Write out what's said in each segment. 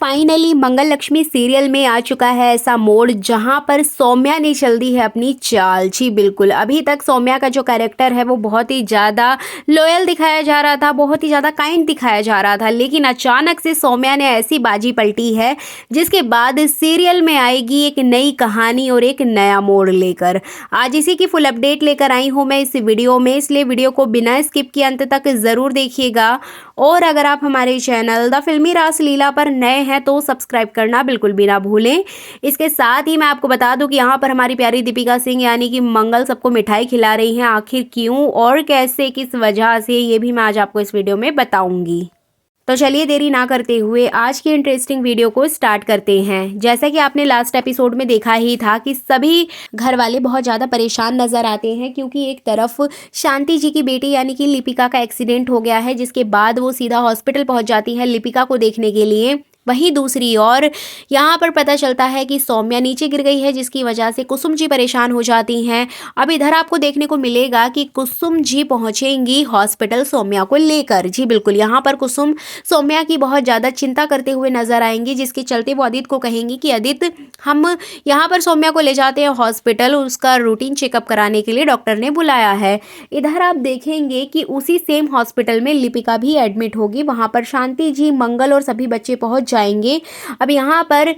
Finally मंगल Lakshmi serial में आ चुका है ऐसा मोड़ जहां पर सौम्या ने चल दी है अपनी चाल। जी बिल्कुल, अभी तक सौम्या का जो कैरेक्टर है वो बहुत ही ज़्यादा लॉयल दिखाया जा रहा था, बहुत ही ज़्यादा काइंड दिखाया जा रहा था, लेकिन अचानक से सौम्या ने ऐसी बाजी पलटी है जिसके बाद इस सीरियल में आएगी एक नई कहानी और एक नया मोड़ लेकर। आज इसी की फुल अपडेट लेकर आई हूँ मैं इस वीडियो में, इसलिए वीडियो को बिना स्किप किए अंत तक ज़रूर देखिएगा। और अगर आप हमारे चैनल द फिल्मी रासलीला पर नए हैं तो सब्सक्राइब करना बिल्कुल भी ना भूलें। इसके साथ ही मैं आपको बता दूं कि यहाँ पर हमारी प्यारी दीपिका सिंह यानी कि मंगल सबको मिठाई खिला रही हैं। आखिर क्यों और कैसे, किस वजह से, ये भी मैं आज आपको इस वीडियो में बताऊंगी। तो चलिए देरी ना करते हुए आज की इंटरेस्टिंग वीडियो को स्टार्ट करते हैं। जैसा कि आपने लास्ट एपिसोड में देखा ही था कि सभी घर वाले बहुत ज़्यादा परेशान नज़र आते हैं, क्योंकि एक तरफ शांति जी की बेटी यानी कि लिपिका का एक्सीडेंट हो गया है, जिसके बाद वो सीधा हॉस्पिटल पहुंच जाती है लिपिका को देखने के लिए। वहीं दूसरी ओर यहाँ पर पता चलता है कि सौम्या नीचे गिर गई है, जिसकी वजह से कुसुम जी परेशान हो जाती हैं। अब इधर आपको देखने को मिलेगा कि कुसुम जी पहुंचेंगी हॉस्पिटल सौम्या को लेकर। जी बिल्कुल, यहाँ पर कुसुम सौम्या की बहुत ज़्यादा चिंता करते हुए नजर आएंगी, जिसके चलते वो आदित्य को कहेंगी कि आदित्य, हम यहाँ पर सौम्या को ले जाते हैं हॉस्पिटल, उसका रूटीन चेकअप कराने के लिए डॉक्टर ने बुलाया है। इधर आप देखेंगे कि उसी सेम हॉस्पिटल में लिपिका भी एडमिट होगी। वहाँ पर शांति जी, मंगल और सभी बच्चे पहुँच जाएंगे। अब यहाँ पर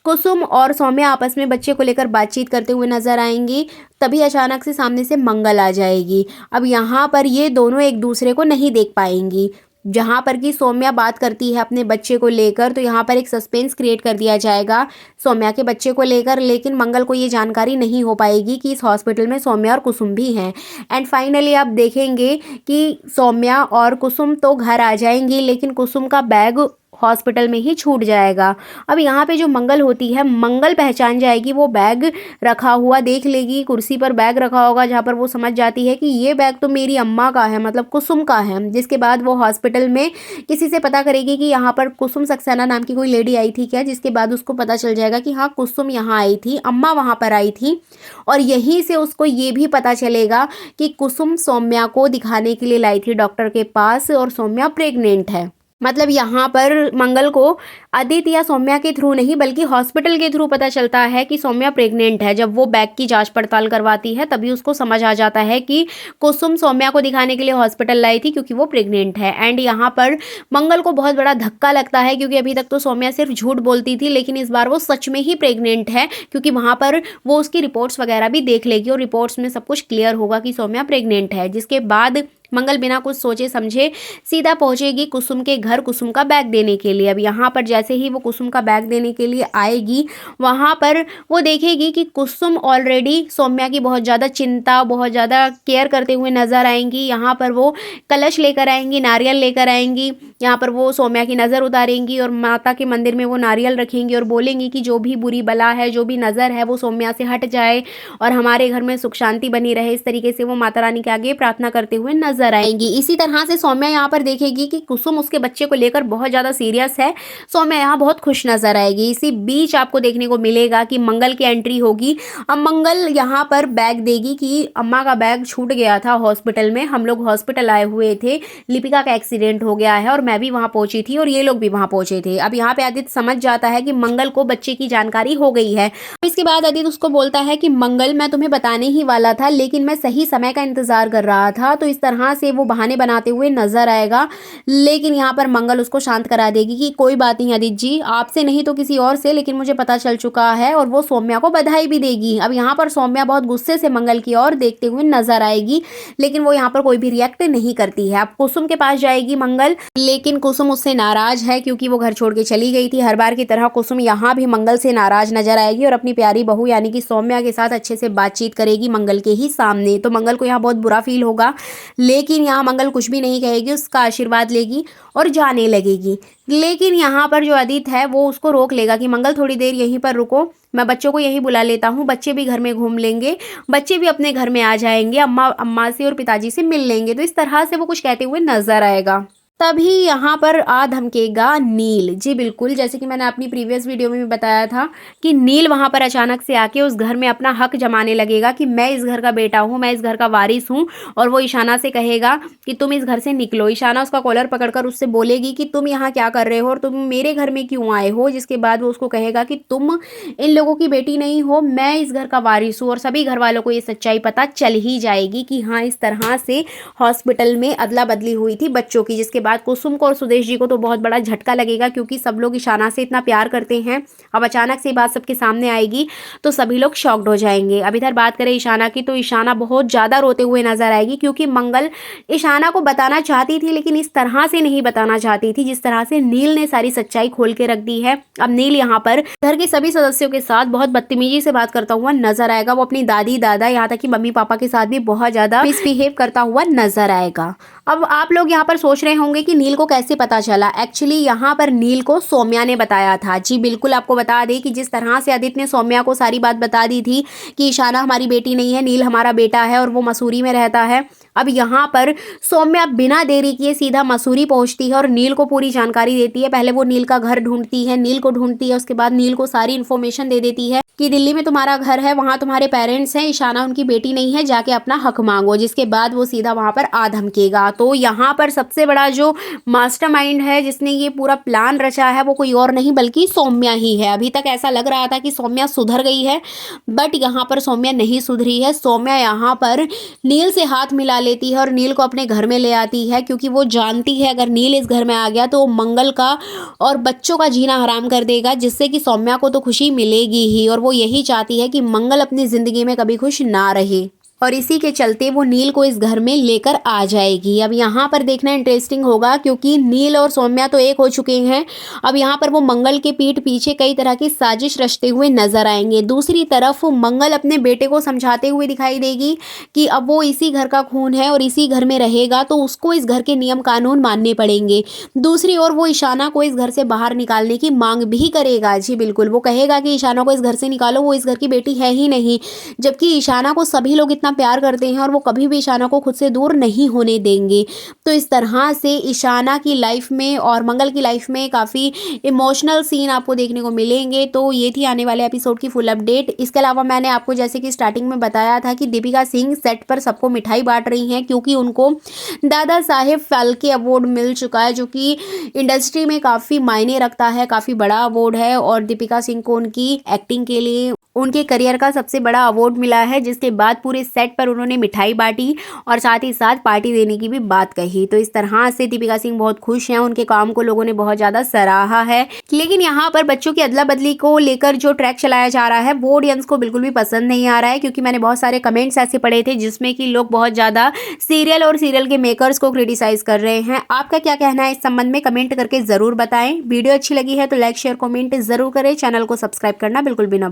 कुसुम और सौम्या आपस में बच्चे को लेकर बातचीत करते हुए नजर आएंगी। तभी अचानक से सामने से मंगल आ जाएगी। अब यहाँ पर ये दोनों एक दूसरे को नहीं देख पाएंगी। जहाँ पर कि सौम्या बात करती है अपने बच्चे को लेकर, तो यहाँ पर एक सस्पेंस क्रिएट कर दिया जाएगा सौम्या के बच्चे को लेकर, लेकिन मंगल को ये जानकारी नहीं हो पाएगी कि इस हॉस्पिटल में सौम्या और कुसुम भी हैं। एंड फाइनली आप देखेंगे कि सौम्या और कुसुम तो घर आ जाएंगी, लेकिन कुसुम का बैग हॉस्पिटल में ही छूट जाएगा। अब यहाँ पे जो मंगल होती है, मंगल पहचान जाएगी, वो बैग रखा हुआ देख लेगी, कुर्सी पर बैग रखा होगा, जहाँ पर वो समझ जाती है कि ये बैग तो मेरी अम्मा का है, मतलब कुसुम का है। जिसके बाद वो हॉस्पिटल में किसी से पता करेगी कि यहाँ पर कुसुम सक्सेना नाम की कोई लेडी आई थी क्या, जिसके बाद उसको पता चल जाएगा कि हाँ, कुसुम यहाँ आई थी, अम्मा वहाँ पर आई थी। और यहीं से उसको ये भी पता चलेगा कि कुसुम सौम्या को दिखाने के लिए लाई थी डॉक्टर के पास और सौम्या प्रेग्नेंट है। मतलब यहाँ पर मंगल को आदित्य या सौम्या के थ्रू नहीं बल्कि हॉस्पिटल के थ्रू पता चलता है कि सौम्या प्रेग्नेंट है। जब वो बैग की जांच पड़ताल करवाती है तभी उसको समझ आ जाता है कि कुसुम सौम्या को दिखाने के लिए हॉस्पिटल लाई थी क्योंकि वो प्रेग्नेंट है। एंड यहाँ पर मंगल को बहुत बड़ा धक्का लगता है, क्योंकि अभी तक तो सौम्या सिर्फ झूठ बोलती थी, लेकिन इस बार वो सच में ही प्रेग्नेंट है, क्योंकि वहाँ पर वो उसकी रिपोर्ट्स वगैरह भी देख लेगी और रिपोर्ट्स में सब कुछ क्लियर होगा कि सौम्या प्रेग्नेंट है। जिसके बाद मंगल बिना कुछ सोचे समझे सीधा पहुंचेगी कुसुम के घर कुसुम का बैग देने के लिए। अब यहाँ पर जैसे ही वो कुसुम का बैग देने के लिए आएगी, वहाँ पर वो देखेगी कि कुसुम ऑलरेडी सौम्या की बहुत ज़्यादा चिंता, बहुत ज़्यादा केयर करते हुए नजर आएंगी। यहाँ पर वो कलश लेकर आएंगी, नारियल लेकर आएंगी। यहाँ पर वो सौम्या की नज़र उतारेंगी और माता के मंदिर में वो नारियल रखेंगी और बोलेंगी कि जो भी बुरी बला है, जो भी नज़र है, वो सौम्या से हट जाए और हमारे घर में सुख शांति बनी रहे। इस तरीके से वो माता रानी के आगे प्रार्थना करते हुए नजर आएंगी। इसी तरह से सौम्या यहाँ पर देखेगी कि कुसुम उसके बच्चे को लेकर बहुत ज़्यादा सीरियस है। सौम्या यहाँ बहुत खुश नजर आएगी। इसी बीच आपको देखने को मिलेगा कि मंगल की एंट्री होगी। अब मंगल यहाँ पर बैग देगी कि अम्मा का बैग छूट गया था हॉस्पिटल में, हम लोग हॉस्पिटल आए हुए थे, लिपिका का एक्सीडेंट हो गया है और मैं भी वहाँ पहुंची थी और ये लोग भी वहाँ पहुंचे थे। अब यहाँ पे आदित्य समझ जाता है कि मंगल को बच्चे की जानकारी हो गई है। इसके बाद आदित्य उसको बोलता है कि मंगल, मैं तुम्हें बताने ही वाला था, लेकिन मैं सही समय का इंतजार कर रहा था। तो इस तरह से वो बहाने बनाते हुए नजर आएगा, लेकिन यहाँ पर मंगल उसको शांत करा देगी कि कोई बात नहीं आदित्य जी, आपसे नहीं तो किसी और से, लेकिन मुझे पता चल चुका है, और वो सौम्या को बधाई भी देगी। अब यहाँ पर सौम्या बहुत गुस्से से मंगल की ओर देखते हुए नजर आएगी, लेकिन वो यहाँ पर कोई भी रिएक्ट नहीं करती है। अब कुसुम के पास जाएगी मंगल, लेकिन कुसुम उससे नाराज है क्योंकि वो घर छोड़ के चली गई थी। हर बार की तरह कुसुम यहाँ भी मंगल से नाराज नजर आएगी और अपनी प्यारी बहू यानी कि सौम्या के साथ अच्छे से बातचीत करेगी मंगल के ही सामने। तो मंगल को यहाँ बहुत बुरा फील होगा, लेकिन यहाँ मंगल कुछ भी नहीं कहेगी, उसका आशीर्वाद लेगी और जाने लगेगी। लेकिन यहाँ पर जो आदित्य है वो उसको रोक लेगा कि मंगल थोड़ी देर यहीं पर रुको, मैं बच्चों को यहीं बुला लेता हूँ, बच्चे भी घर में घूम लेंगे, बच्चे भी अपने घर में आ जाएंगे, अम्मा से और पिताजी से मिल लेंगे। तो इस तरह से वो कुछ कहते हुए नजर आएगा। तभी यहाँ पर आ धमकेगा नील। जी बिल्कुल, जैसे कि मैंने अपनी प्रीवियस वीडियो में भी बताया था कि नील वहाँ पर अचानक से आके उस घर में अपना हक जमाने लगेगा कि मैं इस घर का बेटा हूँ, मैं इस घर का वारिस हूँ। और वो ईशाना से कहेगा कि तुम इस घर से निकलो। ईशाना उसका कॉलर पकड़कर उससे बोलेगी कि तुम यहाँ क्या कर रहे हो और तुम मेरे घर में क्यों आए हो। जिसके बाद वो उसको कहेगा कि तुम इन लोगों की बेटी नहीं हो, मैं इस घर का वारिस हूँ। और सभी घर वालों को ये सच्चाई पता चल ही जाएगी कि हाँ, इस तरह से हॉस्पिटल में अदला बदली हुई थी बच्चों की। जिसके बाद कुसुम को और सुदेश जी को तो बहुत बड़ा झटका लगेगा, क्योंकि सब लोग ईशाना से इतना प्यार करते हैं। अब अचानक से ये बात सबके सामने आएगी तो सभी लोग शॉक्ड हो जाएंगे। अब इधर बात करें ईशाना की, तो ईशाना बहुत ज़्यादा रोते हुए नजर आएगी, क्योंकि मंगल ईशाना को बताना चाहती थी, लेकिन इस तरह से नहीं बताना चाहती थी जिस तरह से नील ने सारी सच्चाई खोल के रख दी है। अब नील यहाँ पर घर के सभी सदस्यों के साथ बहुत बदतमीजी से बात करता हुआ नजर आएगा। वो अपनी दादी दादा यहाँ तक कि मम्मी पापा के साथ भी बहुत ज्यादा मिसबिहेव करता हुआ नजर आएगा। अब आप लोग यहाँ पर सोच रहे होंगे कि नील को कैसे पता चला। एक्चुअली यहाँ पर नील को सौम्या ने बताया था। जी बिल्कुल, आपको बता दें कि जिस तरह से आदित्य ने सौम्या को सारी बात बता दी थी कि ईशाना हमारी बेटी नहीं है, नील हमारा बेटा है और वो मसूरी में रहता है। अब यहाँ पर सौम्या बिना देरी किए सीधा मसूरी पहुंचती है और नील को पूरी जानकारी देती है। पहले वो नील का घर ढूंढती है, नील को ढूंढती है, उसके बाद नील को सारी इन्फॉर्मेशन दे देती है कि दिल्ली में तुम्हारा घर है, वहाँ तुम्हारे पेरेंट्स हैं, ईशाना उनकी बेटी नहीं है, जाके अपना हक मांगो। जिसके बाद वो सीधा वहाँ पर आ धमकेगा। तो यहाँ पर सबसे बड़ा जो मास्टरमाइंड है जिसने ये पूरा प्लान रचा है वो कोई और नहीं बल्कि सौम्या ही है। अभी तक ऐसा लग रहा था कि सौम्या सुधर गई है, बट यहाँ पर सौम्या नहीं सुधरी है। सौम्या यहाँ पर नील से हाथ मिला लेती है और नील को अपने घर में ले आती है, क्योंकि वो जानती है अगर नील इस घर में आ गया तो मंगल का और बच्चों का जीना हराम कर देगा, जिससे कि सौम्या को तो खुशी मिलेगी ही। और वो यही चाहती है कि मंगल अपनी जिंदगी में कभी खुश ना रहे, और इसी के चलते वो नील को इस घर में लेकर आ जाएगी। अब यहाँ पर देखना इंटरेस्टिंग होगा, क्योंकि नील और सौम्या तो एक हो चुके हैं। अब यहाँ पर वो मंगल के पीठ पीछे कई तरह की साजिश रचते हुए नजर आएंगे। दूसरी तरफ मंगल अपने बेटे को समझाते हुए दिखाई देगी कि अब वो इसी घर का खून है और इसी घर में रहेगा, तो उसको इस घर के नियम कानून मानने पड़ेंगे। दूसरी ओर वो ईशाना को इस घर से बाहर निकालने की मांग भी करेगा। जी बिल्कुल, वो कहेगा कि ईशाना को इस घर से निकालो, वो इस घर की बेटी है ही नहीं। जबकि ईशाना को सभी लोग इतना प्यार करते हैं और वो कभी भी ईशाना को खुद से दूर नहीं होने देंगे। तो इस तरह से ईशाना की लाइफ में और मंगल की लाइफ में काफ़ी इमोशनल सीन आपको देखने को मिलेंगे। तो ये थी आने वाले एपिसोड की फुल अपडेट। इसके अलावा मैंने आपको जैसे कि स्टार्टिंग में बताया था कि दीपिका सिंह सेट पर सबको मिठाई बांट रही हैं, क्योंकि उनको दादा साहेब फाल्के अवार्ड मिल चुका है, जो कि इंडस्ट्री में काफ़ी मायने रखता है, काफ़ी बड़ा अवार्ड है। और दीपिका सिंह को उनकी एक्टिंग के लिए उनके करियर का सबसे बड़ा अवार्ड मिला है। जिसके बाद पूरे सेट पर उन्होंने मिठाई बांटी और साथ ही साथ पार्टी देने की भी बात कही। तो इस तरह से दीपिका सिंह बहुत खुश हैं, उनके काम को लोगों ने बहुत ज़्यादा सराहा है। लेकिन यहाँ पर बच्चों की अदला बदली को लेकर जो ट्रैक चलाया जा रहा है वो ऑडियंस को बिल्कुल भी पसंद नहीं आ रहा है, क्योंकि मैंने बहुत सारे कमेंट्स ऐसे पढ़े थे जिसमें कि लोग बहुत ज़्यादा सीरियल और सीरियल के मेकर्स को क्रिटिसाइज कर रहे हैं। आपका क्या कहना है इस संबंध में, कमेंट करके ज़रूर बताएं। वीडियो अच्छी लगी है तो लाइक शेयर कमेंट ज़रूर करें। चैनल को सब्सक्राइब करना बिल्कुल भी ना